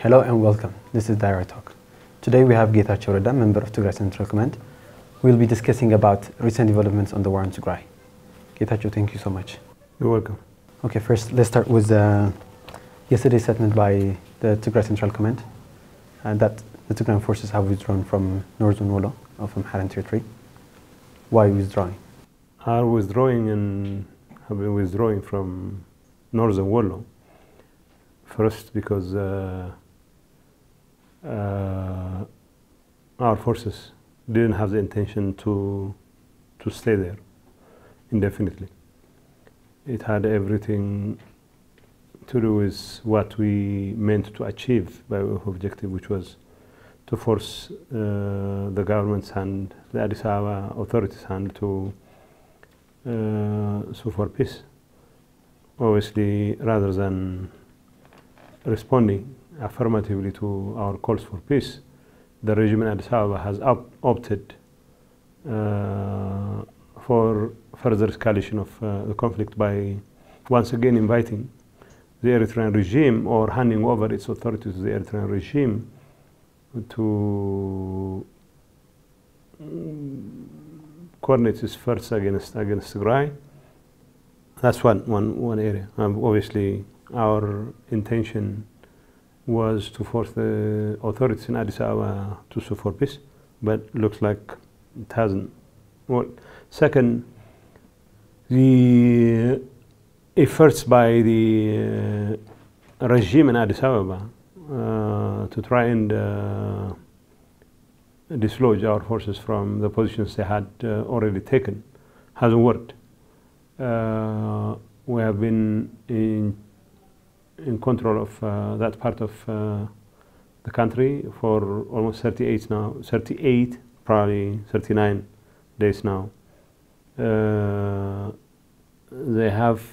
Hello and welcome. This is Tigray Talk. Today we have Getachew, Reda, member of Tigray Central Command. We'll be discussing about recent developments on the war in Tigray. Getachew, thank you so much. You're welcome. Okay, first let's start with yesterday's statement by the Tigray Central Command that the Tigrayan forces have withdrawn from northern Wollo of Amhara territory. Why withdrawing? Have been withdrawing from northern Wollo. First, because our forces didn't have the intention to stay there indefinitely. It had everything to do with what we meant to achieve by our objective, which was to force the government's hand, the Addis Ababa authorities' hand to sue for peace. Obviously, rather than responding affirmatively to our calls for peace, the regime in Addis Ababa has opted for further escalation of the conflict by once again inviting the Eritrean regime or handing over its authority to the Eritrean regime to coordinate its efforts against Tigray. That's one area. Obviously, our intention was to force the authorities in Addis Ababa to sue for peace, but looks like it hasn't worked. Second, the efforts by the regime in Addis Ababa to try and dislodge our forces from the positions they had already taken hasn't worked. We have been in control of that part of the country for almost 38 now, 38, probably 39 days now. They have,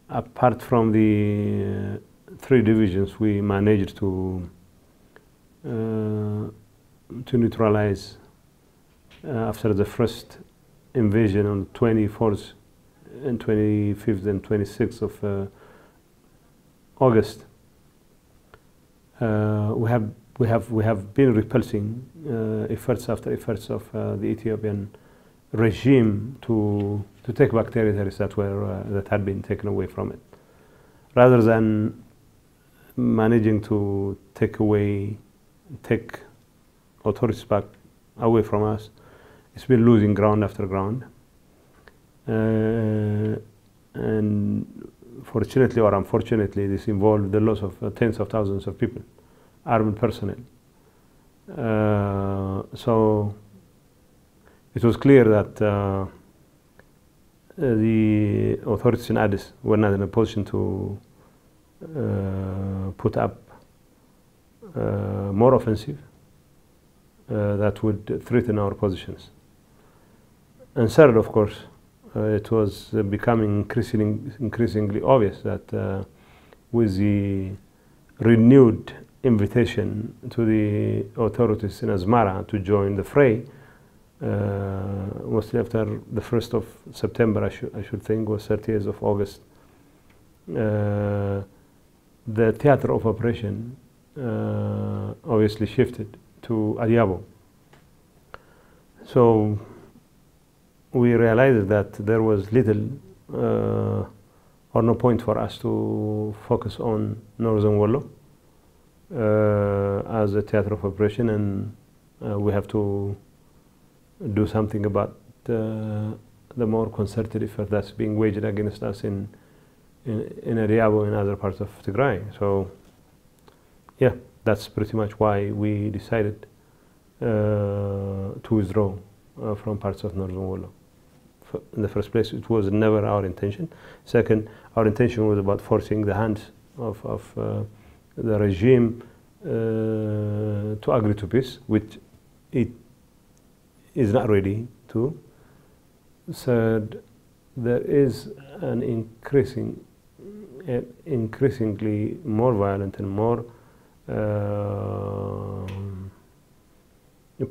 apart from the 3 divisions we managed to neutralize after the first invasion on the 24th and 25th and 26th of August. We have been repulsing efforts after efforts of the Ethiopian regime to take back territories that had been taken away from it. Rather than managing to take authorities back away from us, it's been losing ground after ground. And fortunately or unfortunately, this involved the loss of tens of thousands of people, armed personnel. So it was clear that the authorities in Addis were not in a position to put up more offensive that would threaten our positions. And third, of course, it was becoming increasingly obvious that with the renewed invitation to the authorities in Asmara to join the fray, mostly after the 1st of September, I should think, was 30th of August, the theater of operation obviously shifted to Adiabo. So we realized that there was little or no point for us to focus on northern Wollo as a theater of operation, and we have to do something about the more concerted effort that's being waged against us in Adiabo and other parts of Tigray. So yeah, that's pretty much why we decided to withdraw from parts of northern Wollo. In the first place, it was never our intention. Second, our intention was about forcing the hands of the regime to agree to peace, which it is not ready to. Third, there is an increasingly more violent and more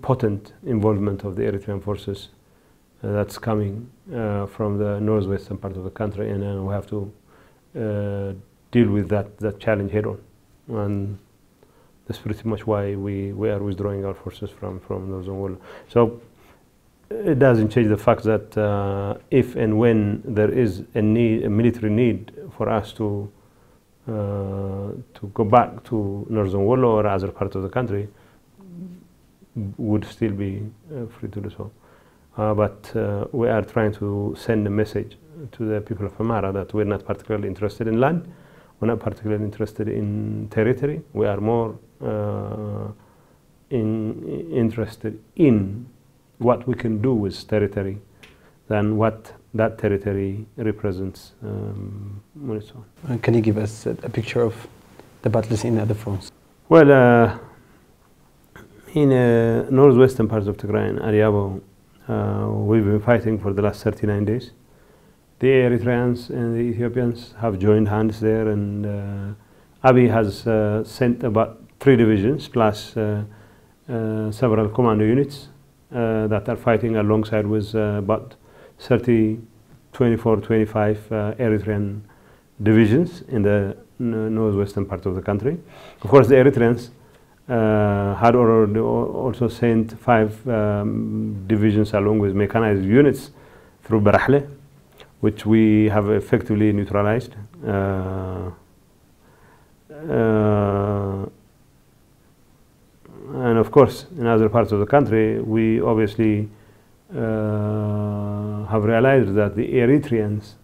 potent involvement of the Eritrean forces that's coming from the northwestern part of the country, and we have to deal with that challenge head on. And That's pretty much why we are withdrawing our forces from Northern Wall. So it doesn't change the fact that if and when there is a military need for us to go back to Northern Wall or other part of the country, would still be free to do so. But we are trying to send a message to the people of Amhara that we're not particularly interested in land, we're not particularly interested in territory, we are more interested in what we can do with territory than what that territory represents. Can you give us a picture of the battles in other fronts? Well, in northwestern parts of Tigray, in Ariabo, we've been fighting for the last 39 days. The Eritreans and the Ethiopians have joined hands there, and Abiy has sent about 3 divisions plus several commando units that are fighting alongside with about 24, 25 Eritrean divisions in the northwestern part of the country. Of course, the Eritreans had already also sent 5 divisions along with mechanized units through Barahle, which we have effectively neutralized. And of course, in other parts of the country, we obviously have realized that the Eritreans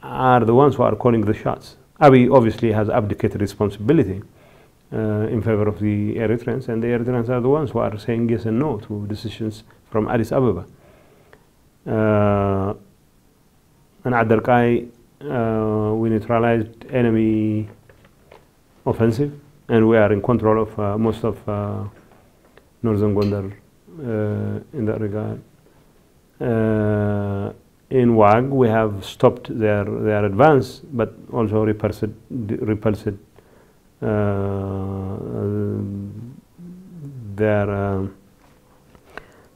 are the ones who are calling the shots. Abiy obviously has abdicated responsibility in favor of the Eritreans, and the Eritreans are the ones who are saying yes and no to decisions from Addis Ababa. And at Darkai, we neutralized enemy offensive, and we are in control of most of northern Gondar in that regard. In Wag, we have stopped their advance, but also repulsed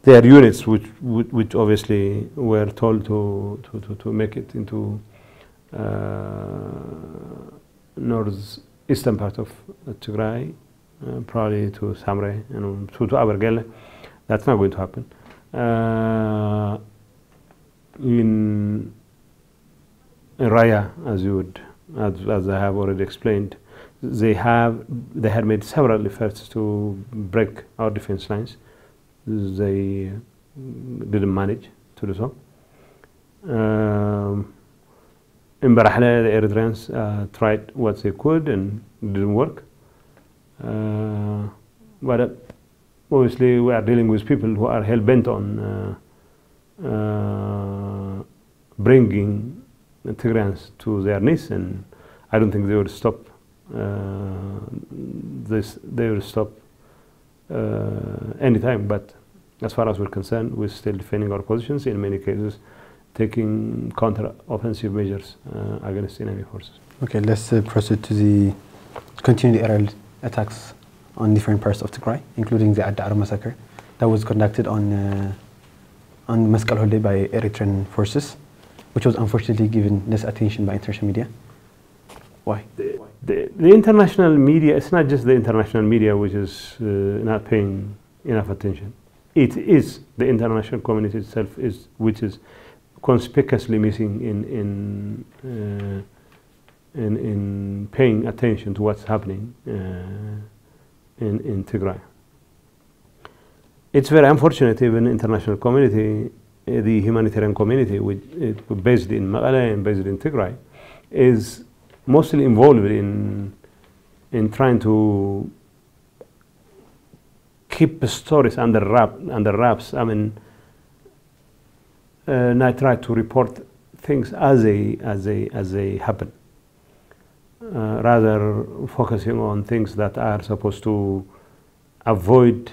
their units, which obviously were told to make it into northeastern part of Tigray, probably to Samre and to Abergele. That's not going to happen. In Raya, as I have already explained, they had made several efforts to break our defense lines. They didn't manage to do so. In Barahle, the Eritreans tried what they could and didn't work. But obviously, we are dealing with people who are hell-bent on bringing the Tigrayans to their knees, and I don't think they will stop they will stop anytime. But as far as we're concerned, we're still defending our positions, in many cases taking counter-offensive measures against enemy forces. Okay, let's proceed to continue the aerial attacks on different parts of Tigray, including the Ad-Dar massacre that was conducted on Meskel Holiday by Eritrean forces, which was unfortunately given less attention by international media. Why? The international media, it's not just the international media which is not paying enough attention. It is the international community itself which is conspicuously missing in paying attention to what's happening in Tigray. It's very unfortunate even international community, the humanitarian community, which is based in Mekelle and based in Tigray, is mostly involved in trying to keep the stories under wraps. I mean, not try to report things as they happen, rather focusing on things that are supposed to avoid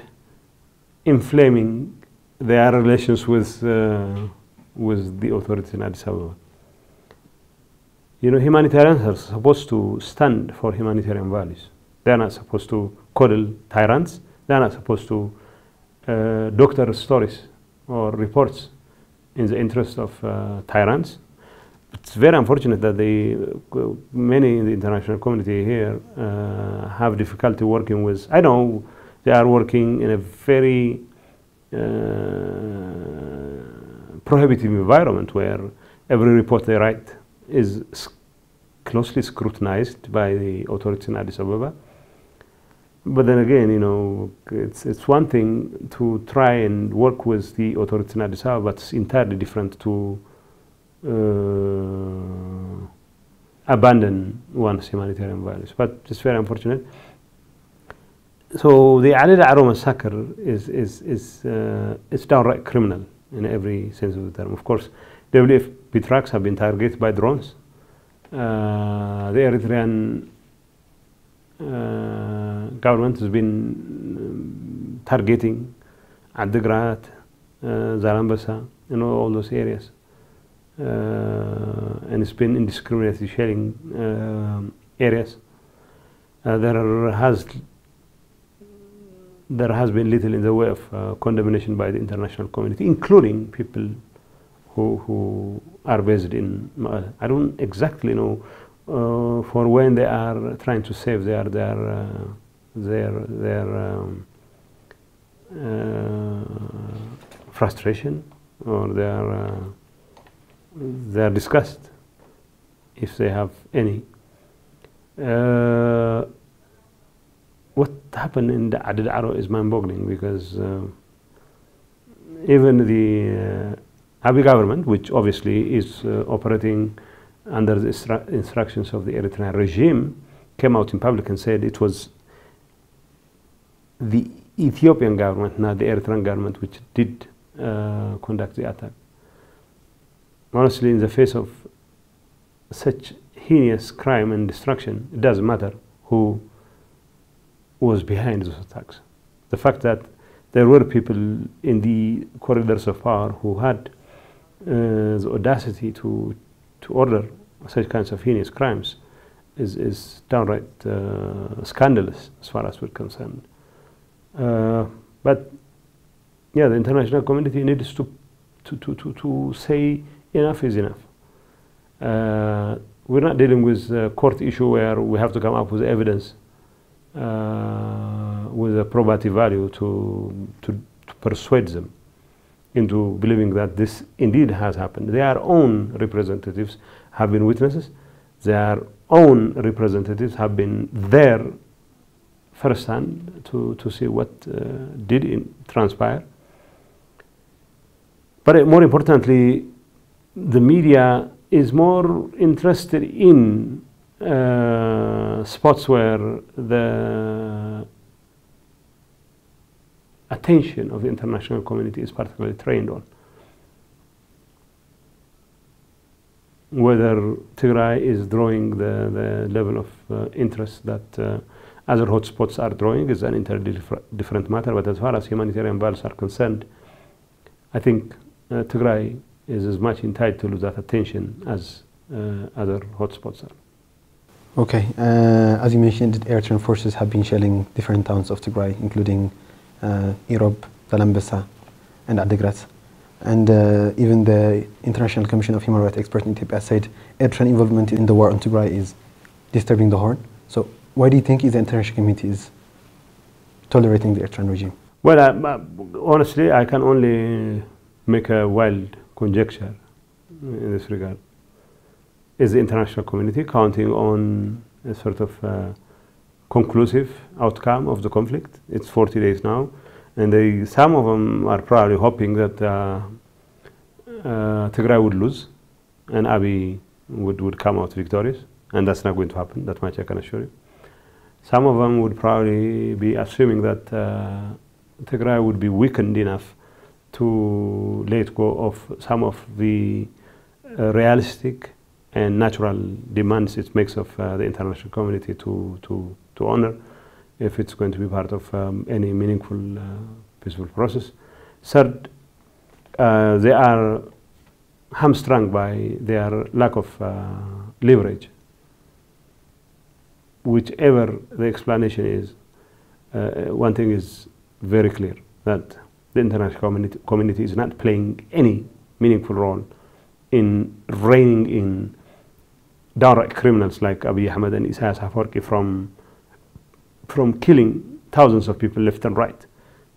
inflaming their relations with the authorities in Addis Ababa. You know, humanitarians are supposed to stand for humanitarian values. They are not supposed to coddle tyrants. They are not supposed to doctor stories or reports in the interest of tyrants. it's very unfortunate that many in the international community here have difficulty working with. I know they are working in a very prohibitive environment where every report they write is closely scrutinized by the authorities in Addis Ababa. But then again, you know, it's one thing to try and work with the authorities in Addis Ababa, but it's entirely different to abandon one's humanitarian values. But it's very unfortunate. So the Ali Da'ro massacre is downright criminal in every sense of the term. Of course, WFP trucks have been targeted by drones. The Eritrean government has been targeting Tigray, Zalambasa, you know, all those areas. And it's been indiscriminately shelling areas. There has been little in the way of condemnation by the international community, including people who are based in Ma'ala. I don't exactly know for when they are trying to save their frustration or their disgust, if they have any. What happened in the Adil Aro is mind-boggling, because even the Abiy government, which obviously is operating under the instructions of the Eritrean regime, came out in public and said it was the Ethiopian government, not the Eritrean government, which did conduct the attack. Honestly, in the face of such heinous crime and destruction, it doesn't matter who was behind those attacks. The fact that there were people in the corridors of power who had the audacity to order such kinds of heinous crimes is downright scandalous as far as we're concerned. But yeah, the international community needs to say enough is enough. We're not dealing with a court issue where we have to come up with evidence with a probative value to persuade them into believing that this indeed has happened. Their own representatives have been witnesses. Their own representatives have been there firsthand to see what did transpire. But more importantly, the media is more interested in spots where the attention of the international community is particularly trained on. Whether Tigray is drawing the level of interest that other hotspots are drawing is an entirely different matter. But as far as humanitarian values are concerned, I think Tigray is as much entitled to that attention as other hotspots are. Okay, as you mentioned, Eritrean forces have been shelling different towns of Tigray, including Irob, Zalambasa, and Adigrat. And even the International Commission of Human Rights Experts in Ethiopia said Eritrean involvement in the war on Tigray is disturbing the Horn. So why do you think the international community is tolerating the Eritrean regime? Well, honestly, I can only make a wild conjecture in this regard. Is the international community counting on a sort of conclusive outcome of the conflict? It's 40 days now, and some of them are probably hoping that Tigray would lose and Abiy would come out victorious, and that's not going to happen, that much I can assure you. Some of them would probably be assuming that Tigray would be weakened enough to let go of some of the realistic and natural demands it makes of the international community to honor if it's going to be part of any meaningful peaceful process. Third, they are hamstrung by their lack of leverage. Whichever the explanation is, one thing is very clear, that the international community is not playing any meaningful role in reining in downright criminals like Abiy Ahmed and Isaias Afwerki from killing thousands of people left and right.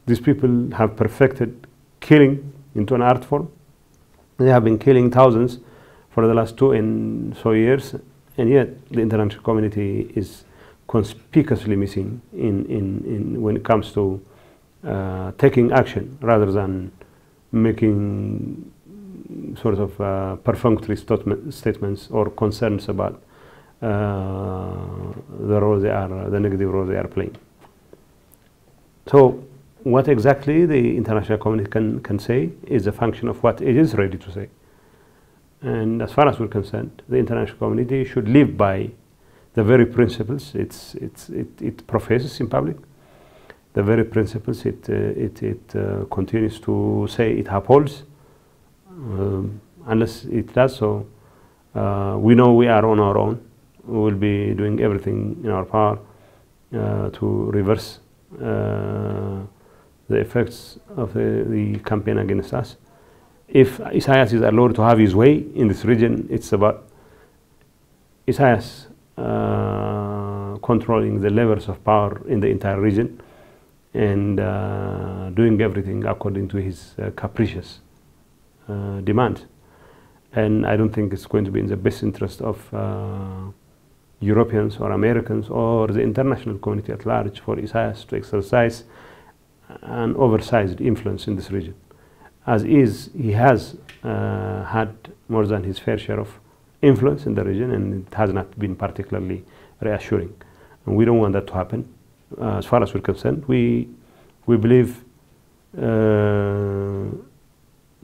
These people have perfected killing into an art form. They have been killing thousands for the last 2 and so years, and yet the international community is conspicuously missing in when it comes to taking action rather than making sort of perfunctory statements or concerns about the negative role they are playing. So what exactly the international community can say is a function of what it is ready to say. And as far as we're concerned, the international community should live by the very principles it professes in public, the very principles it continues to say it upholds. Unless it does so, we know we are on our own. We will be doing everything in our power to reverse the effects of the campaign against us. If Isaias is allowed to have his way in this region, it's about Isaias controlling the levels of power in the entire region and doing everything according to his capricious demands. And I don't think it's going to be in the best interest of Europeans or Americans or the international community at large for Isaias to exercise an oversized influence in this region. As is, he has had more than his fair share of influence in the region, and it has not been particularly reassuring. And we don't want that to happen. As far as we're concerned, we believe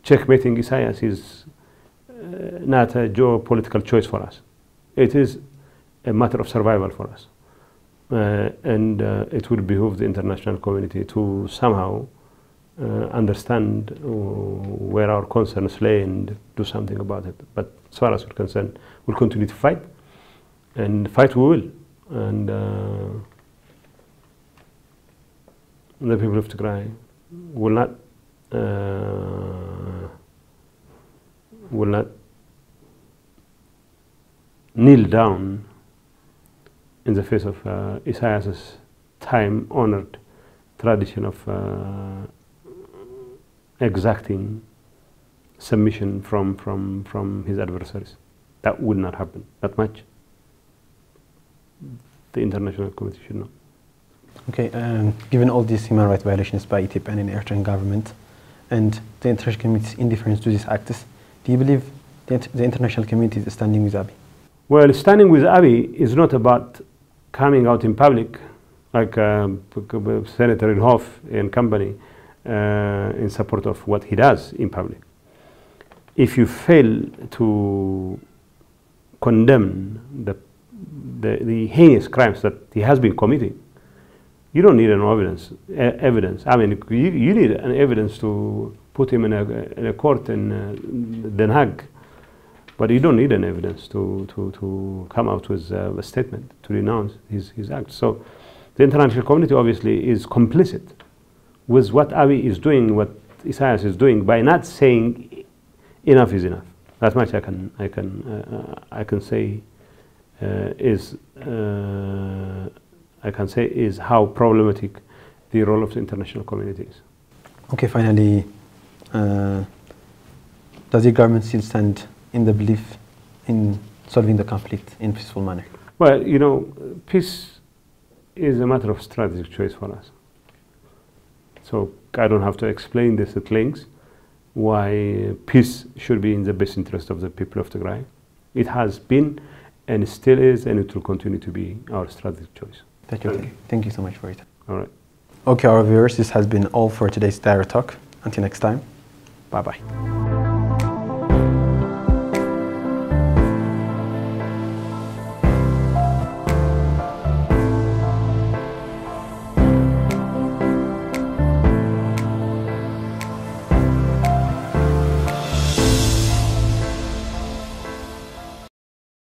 checkmating Isaias is not a geopolitical choice for us. It is a matter of survival for us. And it will behoove the international community to somehow understand where our concerns lay and do something about it. But as far as we're concerned, we'll continue to fight, and fight we will. And the people of Tigray will not kneel down in the face of Isaias's time-honored tradition of exacting submission from his adversaries. That will not happen. That much the international community should know. Okay, given all these human rights violations by Ethiopian and Eritrean government and the international community's indifference to these acts, do you believe the international community is standing with Abiy? Well, standing with Abiy is not about coming out in public like Senator Inhofe and company in support of what he does in public. If you fail to condemn the heinous crimes that he has been committing, you don't need an evidence. I mean, you need an evidence to put him in a court in Den Haag, but you don't need an evidence to come out with a statement to denounce his acts. So the international community obviously is complicit with what Abiy is doing, what Isaias is doing, by not saying enough is enough. That much I can say is how problematic the role of the international community is. Okay, finally, does the government still stand in the belief in solving the conflict in a peaceful manner? Well, you know, peace is a matter of strategic choice for us. So I don't have to explain this at length, why peace should be in the best interest of the people of Tigray. It has been, and it still is, and it will continue to be our strategic choice. Thank you so much for it. All right. Okay, our viewers, this has been all for today's Diary Talk. Until next time, bye-bye.